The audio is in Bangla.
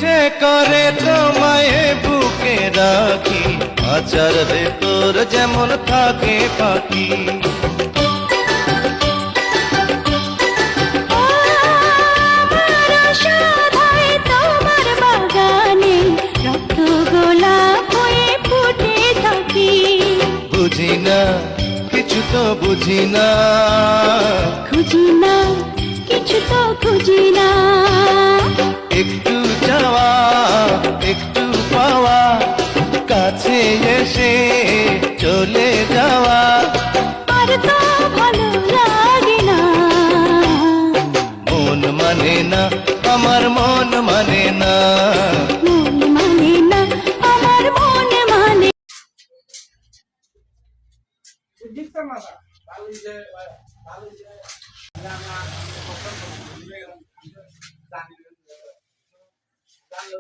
ইচ্ছে করে তোমায় বুকে রাখি, আচার ভেতর যেমন থাকে পাখি। তোমার বাগানে রক্ত গোলাপ হয়ে ফুটে থাকি। বুঝি না কিছু তো বুঝি না, খুঁজি না কিছু তো খুঁজি না। একটু যাওয়া একটু পাওয়া, কাছে এসে চলে যাওয়া, আর তো ভালো লাগে না। মন মানে না আমার মন মানে না, মন মানে না আমার মন মানে। Di sana, lalu je,